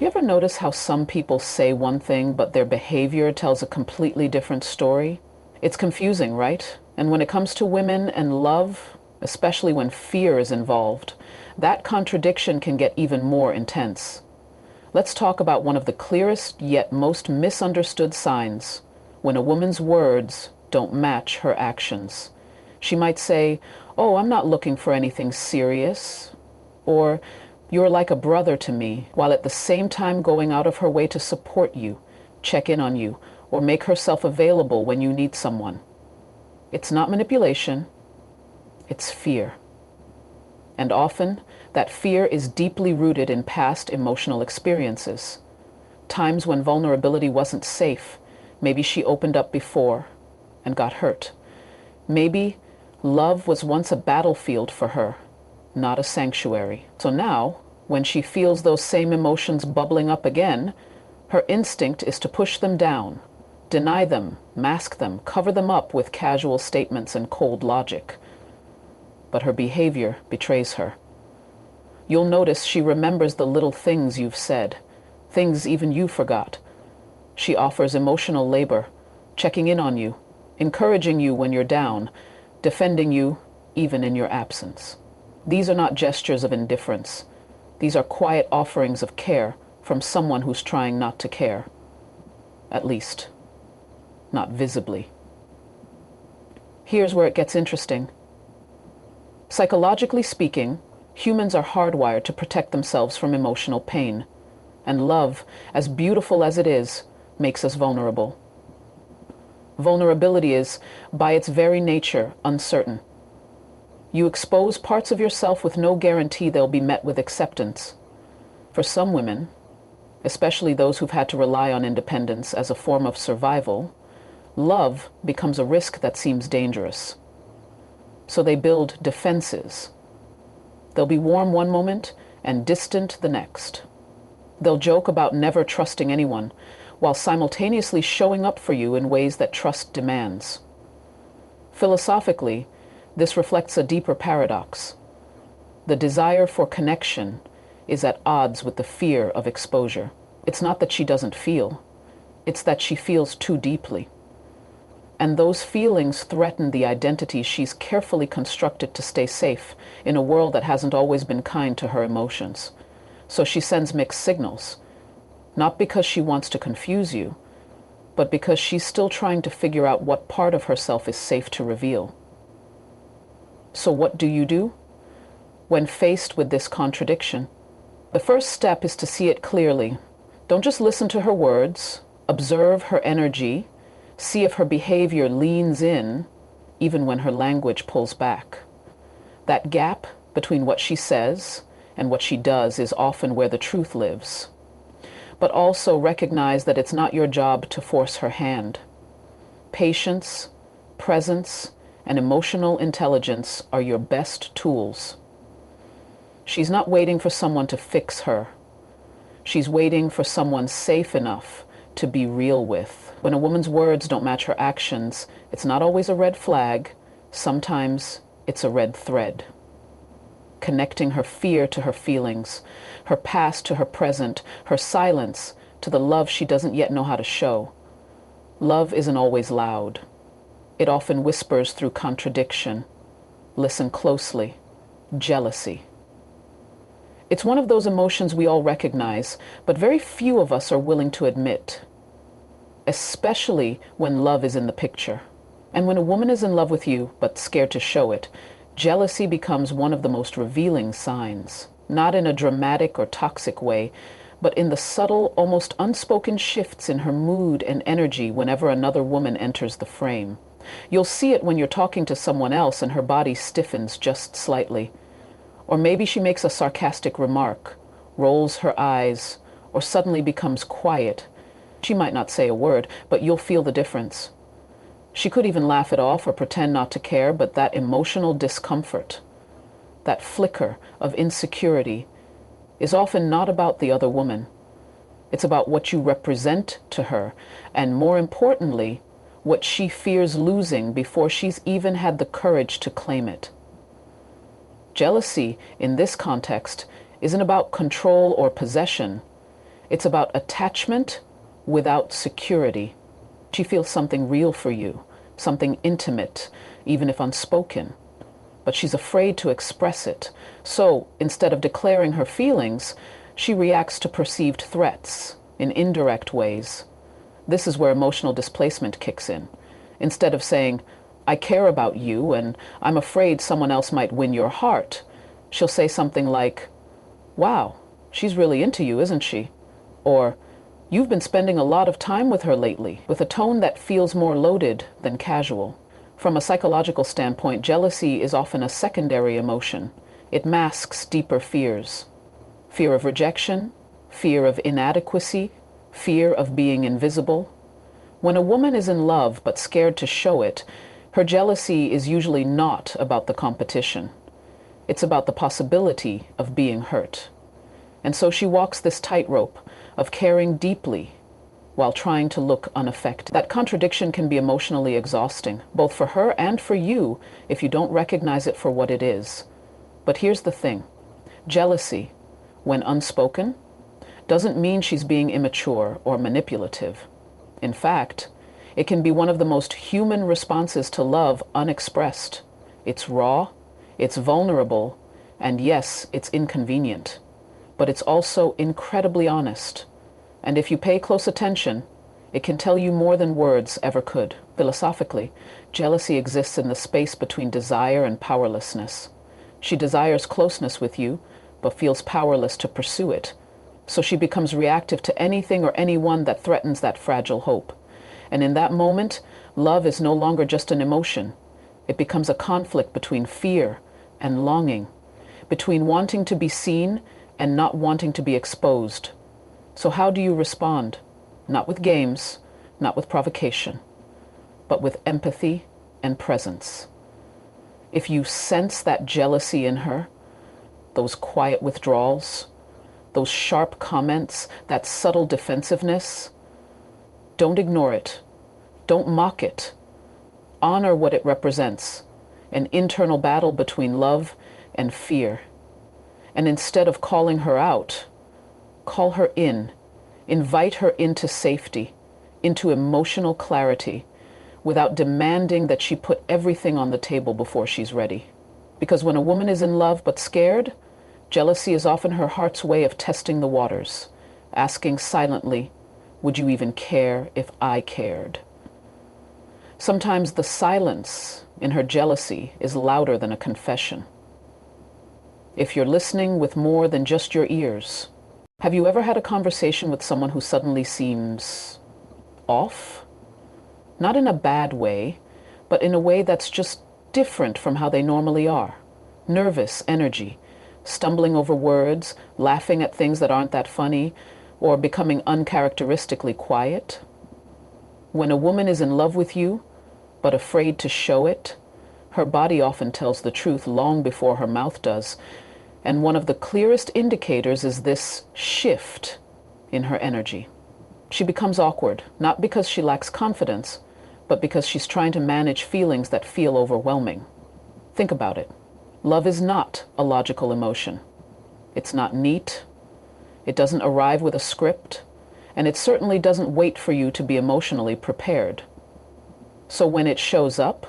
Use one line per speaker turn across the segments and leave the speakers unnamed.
You ever notice how some people say one thing, but their behavior tells a completely different story? It's confusing, right? And when it comes to women and love, especially when fear is involved, that contradiction can get even more intense. Let's talk about one of the clearest yet most misunderstood signs when a woman's words don't match her actions. She might say, "Oh, I'm not looking for anything serious," or "You're like a brother to me," while at the same time going out of her way to support you, check in on you, or make herself available when you need someone. It's not manipulation, it's fear. And often, that fear is deeply rooted in past emotional experiences. Times when vulnerability wasn't safe. Maybe she opened up before and got hurt. Maybe love was once a battlefield for her, not a sanctuary. So now, when she feels those same emotions bubbling up again, her instinct is to push them down, deny them, mask them, cover them up with casual statements and cold logic. But her behavior betrays her. You'll notice she remembers the little things you've said, things even you forgot. She offers emotional labor, checking in on you, encouraging you when you're down, defending you even in your absence. These are not gestures of indifference. These are quiet offerings of care from someone who's trying not to care. At least, not visibly. Here's where it gets interesting. Psychologically speaking, humans are hardwired to protect themselves from emotional pain. And love, as beautiful as it is, makes us vulnerable. Vulnerability is, by its very nature, uncertain. You expose parts of yourself with no guarantee they'll be met with acceptance. For some women, especially those who've had to rely on independence as a form of survival, love becomes a risk that seems dangerous. So they build defenses. They'll be warm one moment and distant the next. They'll joke about never trusting anyone, while simultaneously showing up for you in ways that trust demands. Philosophically, this reflects a deeper paradox. The desire for connection is at odds with the fear of exposure. It's not that she doesn't feel, it's that she feels too deeply. And those feelings threaten the identity she's carefully constructed to stay safe in a world that hasn't always been kind to her emotions. So she sends mixed signals, not because she wants to confuse you, but because she's still trying to figure out what part of herself is safe to reveal. So what do you do when faced with this contradiction? The first step is to see it clearly. Don't just listen to her words, observe her energy, see if her behavior leans in, even when her language pulls back. That gap between what she says and what she does is often where the truth lives. But also recognize that it's not your job to force her hand. Patience, presence, and emotional intelligence are your best tools. She's not waiting for someone to fix her. She's waiting for someone safe enough to be real with. When a woman's words don't match her actions, it's not always a red flag. Sometimes it's a red thread. Connecting her fear to her feelings, her past to her present, her silence to the love she doesn't yet know how to show. Love isn't always loud. It often whispers through contradiction. Listen closely. Jealousy. It's one of those emotions we all recognize, but very few of us are willing to admit, especially when love is in the picture. And when a woman is in love with you, but scared to show it, jealousy becomes one of the most revealing signs, not in a dramatic or toxic way, but in the subtle, almost unspoken shifts in her mood and energy whenever another woman enters the frame. You'll see it when you're talking to someone else and her body stiffens just slightly. Or maybe she makes a sarcastic remark, rolls her eyes, or suddenly becomes quiet. She might not say a word, but you'll feel the difference. She could even laugh it off or pretend not to care, but that emotional discomfort, that flicker of insecurity, is often not about the other woman. It's about what you represent to her, and more importantly, what she fears losing before she's even had the courage to claim it. Jealousy, in this context, isn't about control or possession. It's about attachment without security. She feels something real for you, something intimate, even if unspoken. But she's afraid to express it. So instead of declaring her feelings, she reacts to perceived threats in indirect ways. This is where emotional displacement kicks in. Instead of saying, I care about you and I'm afraid someone else might win your heart, she'll say something like, wow, she's really into you, isn't she? Or, you've been spending a lot of time with her lately, with a tone that feels more loaded than casual. From a psychological standpoint, jealousy is often a secondary emotion. It masks deeper fears. Fear of rejection, fear of inadequacy, fear of being invisible. When a woman is in love but scared to show it, her jealousy is usually not about the competition. It's about the possibility of being hurt. And so she walks this tightrope of caring deeply while trying to look unaffected. That contradiction can be emotionally exhausting, both for her and for you, if you don't recognize it for what it is. But here's the thing. Jealousy, when unspoken, doesn't mean she's being immature or manipulative. In fact, it can be one of the most human responses to love unexpressed. It's raw, it's vulnerable, and yes, it's inconvenient. But it's also incredibly honest. And if you pay close attention, it can tell you more than words ever could. Philosophically, jealousy exists in the space between desire and powerlessness. She desires closeness with you, but feels powerless to pursue it. So she becomes reactive to anything or anyone that threatens that fragile hope. And in that moment, love is no longer just an emotion. It becomes a conflict between fear and longing, between wanting to be seen and not wanting to be exposed. So how do you respond? Not with games, not with provocation, but with empathy and presence. If you sense that jealousy in her, those quiet withdrawals, those sharp comments, that subtle defensiveness, don't ignore it. Don't mock it. Honor what it represents, an internal battle between love and fear. And instead of calling her out, call her in. Invite her into safety, into emotional clarity, without demanding that she put everything on the table before she's ready. Because when a woman is in love but scared, jealousy is often her heart's way of testing the waters, asking silently, would you even care if I cared? Sometimes the silence in her jealousy is louder than a confession. If you're listening with more than just your ears, have you ever had a conversation with someone who suddenly seems off? Not in a bad way, but in a way that's just different from how they normally are. Nervous energy, stumbling over words, laughing at things that aren't that funny, or becoming uncharacteristically quiet. When a woman is in love with you, but afraid to show it, her body often tells the truth long before her mouth does. And one of the clearest indicators is this shift in her energy. She becomes awkward, not because she lacks confidence, but because she's trying to manage feelings that feel overwhelming. Think about it. Love is not a logical emotion. It's not neat. It doesn't arrive with a script, and it certainly doesn't wait for you to be emotionally prepared. So when it shows up,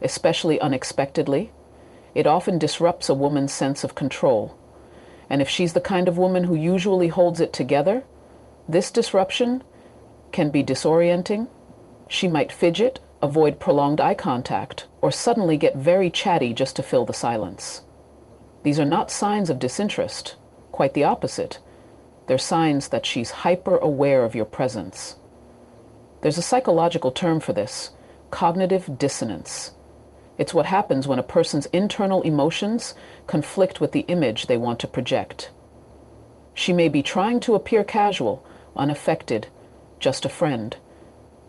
especially unexpectedly, it often disrupts a woman's sense of control. And if she's the kind of woman who usually holds it together, this disruption can be disorienting. She might fidget, avoid prolonged eye contact, or suddenly get very chatty just to fill the silence. These are not signs of disinterest, quite the opposite. They're signs that she's hyper aware of your presence. There's a psychological term for this, cognitive dissonance. It's what happens when a person's internal emotions conflict with the image they want to project. She may be trying to appear casual, unaffected, just a friend,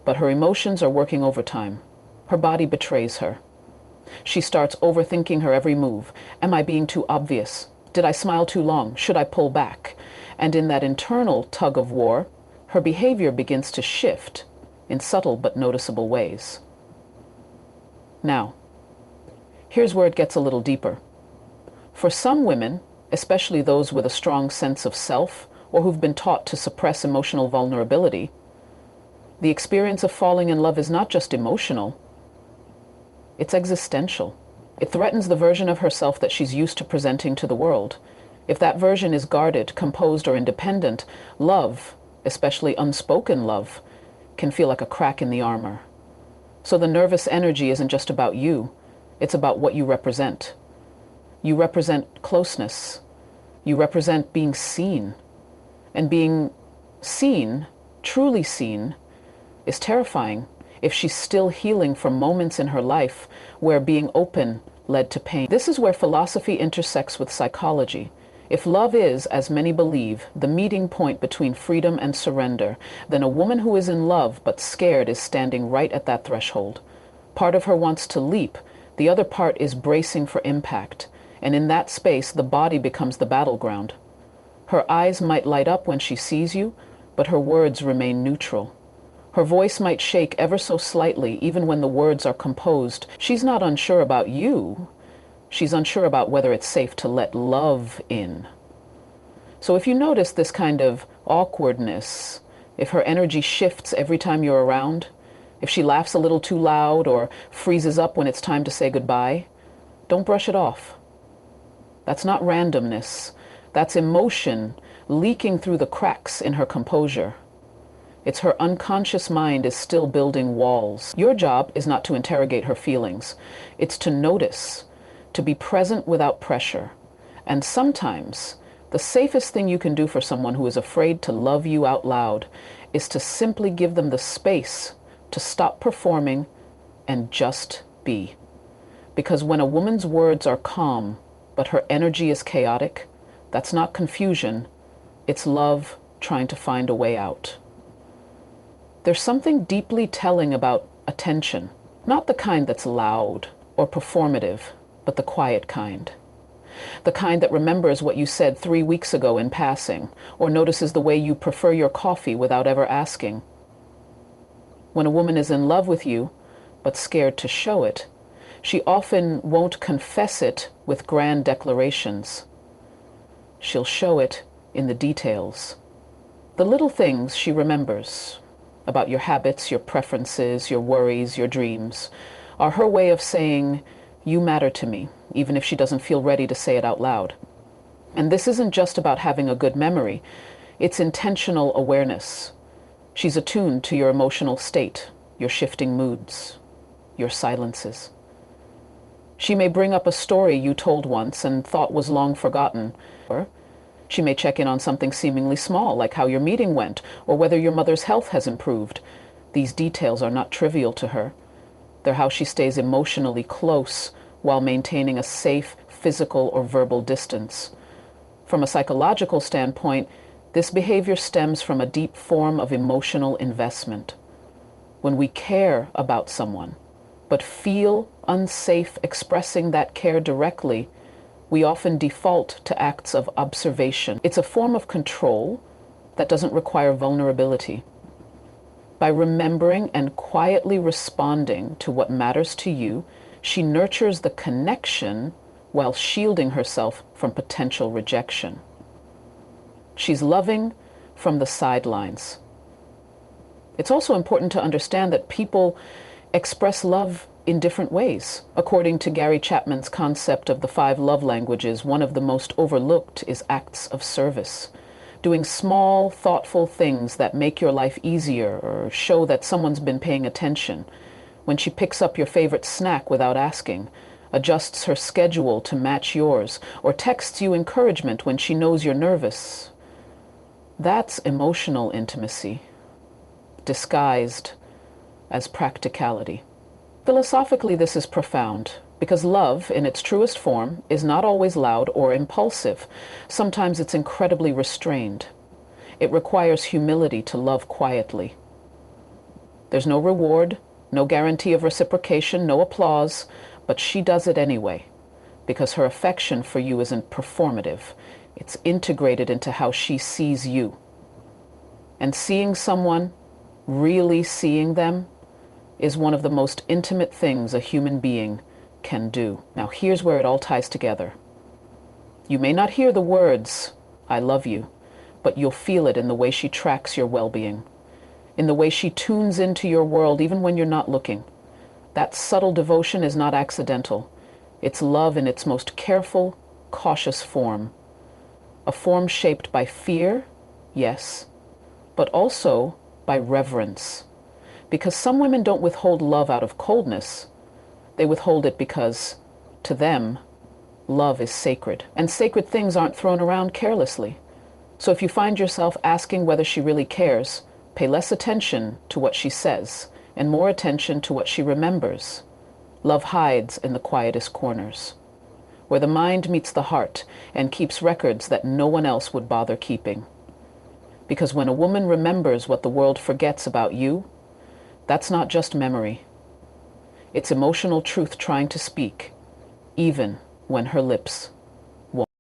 but her emotions are working overtime. Her body betrays her. She starts overthinking her every move. Am I being too obvious? Did I smile too long? Should I pull back? And in that internal tug of war, her behavior begins to shift in subtle but noticeable ways. Now, here's where it gets a little deeper. For some women, especially those with a strong sense of self or who've been taught to suppress emotional vulnerability. The experience of falling in love is not just emotional, it's existential. It threatens the version of herself that she's used to presenting to the world. If that version is guarded, composed, or independent, love, especially unspoken love, can feel like a crack in the armor. So the nervous energy isn't just about you, it's about what you represent. You represent closeness. You represent being seen. And being seen, truly seen, is terrifying if she's still healing from moments in her life where being open led to pain. This is where philosophy intersects with psychology. If love is, as many believe, the meeting point between freedom and surrender, then a woman who is in love but scared is standing right at that threshold. Part of her wants to leap, the other part is bracing for impact, and in that space the body becomes the battleground. Her eyes might light up when she sees you, but her words remain neutral. Her voice might shake ever so slightly, even when the words are composed. She's not unsure about you. She's unsure about whether it's safe to let love in. So if you notice this kind of awkwardness, if her energy shifts every time you're around, if she laughs a little too loud or freezes up when it's time to say goodbye, don't brush it off. That's not randomness. That's emotion leaking through the cracks in her composure. It's her unconscious mind is still building walls. Your job is not to interrogate her feelings. It's to notice, to be present without pressure. And sometimes, the safest thing you can do for someone who is afraid to love you out loud is to simply give them the space to stop performing and just be. Because when a woman's words are calm, but her energy is chaotic, that's not confusion, it's love trying to find a way out. There's something deeply telling about attention, not the kind that's loud or performative, but the quiet kind. The kind that remembers what you said 3 weeks ago in passing, or notices the way you prefer your coffee without ever asking. When a woman is in love with you, but scared to show it, she often won't confess it with grand declarations. She'll show it in the details. The little things she remembers about your habits, your preferences, your worries, your dreams, are her way of saying, you matter to me, even if she doesn't feel ready to say it out loud. And this isn't just about having a good memory, it's intentional awareness. She's attuned to your emotional state, your shifting moods, your silences. She may bring up a story you told once and thought was long forgotten, or she may check in on something seemingly small, like how your meeting went, or whether your mother's health has improved. These details are not trivial to her. They're how she stays emotionally close while maintaining a safe physical or verbal distance. From a psychological standpoint, this behavior stems from a deep form of emotional investment. When we care about someone, but feel unsafe expressing that care directly, we often default to acts of observation. It's a form of control that doesn't require vulnerability. By remembering and quietly responding to what matters to you, she nurtures the connection while shielding herself from potential rejection. She's loving from the sidelines. It's also important to understand that people express love in different ways. According to Gary Chapman's concept of the 5 love languages, one of the most overlooked is acts of service. Doing small, thoughtful things that make your life easier or show that someone's been paying attention. When she picks up your favorite snack without asking, adjusts her schedule to match yours, or texts you encouragement when she knows you're nervous. That's emotional intimacy, disguised as practicality. Philosophically, this is profound, because love, in its truest form, is not always loud or impulsive. Sometimes it's incredibly restrained. It requires humility to love quietly. There's no reward, no guarantee of reciprocation, no applause, but she does it anyway, because her affection for you isn't performative. It's integrated into how she sees you. And seeing someone, really seeing them, is one of the most intimate things a human being can do. Now here's where it all ties together. You may not hear the words, I love you, but you'll feel it in the way she tracks your well-being, in the way she tunes into your world even when you're not looking. That subtle devotion is not accidental. It's love in its most careful, cautious form. A form shaped by fear, yes, but also by reverence. Because some women don't withhold love out of coldness. They withhold it because, to them, love is sacred. And sacred things aren't thrown around carelessly. So if you find yourself asking whether she really cares, pay less attention to what she says and more attention to what she remembers. Love hides in the quietest corners, where the mind meets the heart and keeps records that no one else would bother keeping. Because when a woman remembers what the world forgets about you, that's not just memory. It's emotional truth trying to speak, even when her lips